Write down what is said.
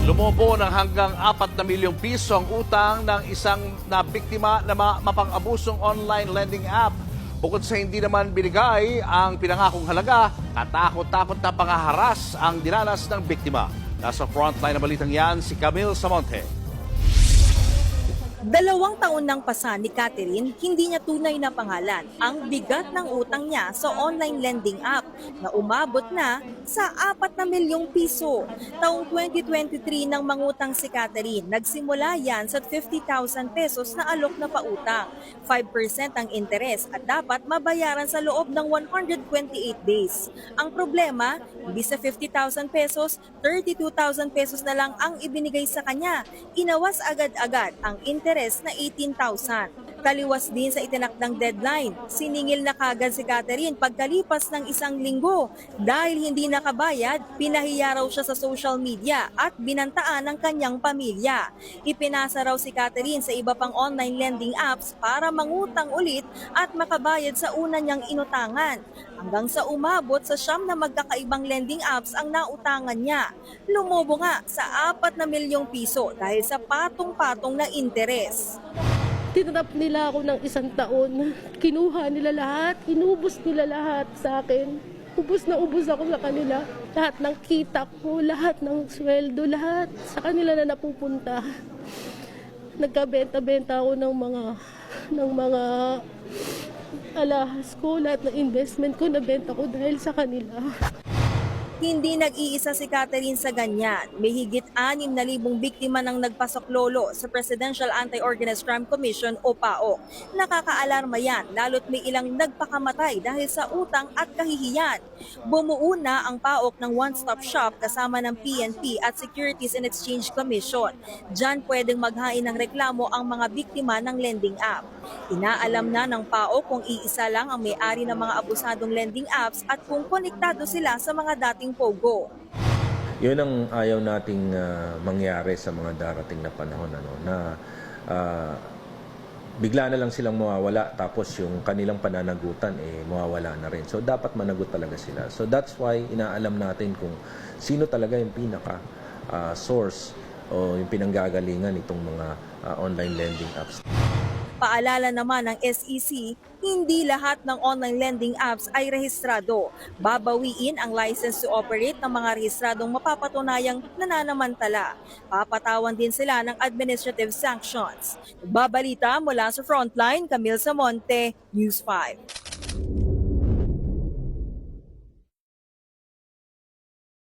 Lumobo ng hanggang 4 na milyong piso ang utang ng isang na biktima na mapang-abusong online lending app. Bukod sa hindi naman binigay ang pinangakong halaga, katakot-takot na pangaharas ang dinanas ng biktima. Nasa frontline na balitang yan si Camille Samonte. 2 taon nang pasa ni Catherine, hindi niya tunay na pangalan ang bigat ng utang niya sa online lending app na umabot na sa 4 na milyong piso. Taong 2023 nang mangutang si Catherine, nagsimula yan sa 50,000 pesos na alok na pautang. 5% ang interes at dapat mabayaran sa loob ng 128 days. Ang problema, hindi sa 50,000 pesos, 32,000 pesos na lang ang ibinigay sa kanya. Inawas agad-agad ang interes na 18,000. Taliwas din sa itinakdang deadline. Siningil na kagad si Catherine pagkalipas ng 1 linggo. Dahil hindi nakabayad, pinahiya raw siya sa social media at binantaan ng kanyang pamilya. Ipinasa raw si Catherine sa iba pang online lending apps para mangutang ulit at makabayad sa una niyang inutangan. Hanggang sa umabot sa 9 na magkakaibang lending apps ang nautangan niya. Lumobo nga sa 4 na milyong piso dahil sa patong-patong na interes. Tinrap nila ako ng 1 taon. Kinuha nila lahat, inubos nila lahat sa akin. Ubus na ubus ako sa kanila. Lahat ng kita ko, lahat ng sweldo, lahat sa kanila na napupunta. Nagkabenta-benta ako ng mga alahas ko, lahat ng investment ko nabenta ko dahil sa kanila. Hindi nag-iisa si Catherine sa ganyan. May higit 6,000 biktima ng nagpasaklolo sa Presidential Anti-Organized Crime Commission o PAOK. Nakakaalarma yan, lalo't may ilang nagpakamatay dahil sa utang at kahihiyan. Bumuo na ang PAOK ng one-stop shop kasama ng PNP at Securities and Exchange Commission. Diyan pwedeng maghain ng reklamo ang mga biktima ng lending app. Inaalam na ng PAOK kung iisa lang ang may-ari ng mga abusadong lending apps at kung konektado sila sa mga dating Pogo. Yun ang ayaw nating mangyari sa mga darating na panahon, na bigla na lang silang mawawala tapos yung kanilang pananagutan mawawala na rin. So dapat managot talaga sila. So that's why inaalam natin kung sino talaga yung pinaka source o yung pinanggagalingan itong mga online lending apps. Paalala naman ng SEC, hindi lahat ng online lending apps ay rehistrado. Babawiin ang license to operate ng mga rehistradong mapapatunayang nananamantala. Papatawan din sila ng administrative sanctions. Babalita mula sa Frontline, Camille Samonte, News 5.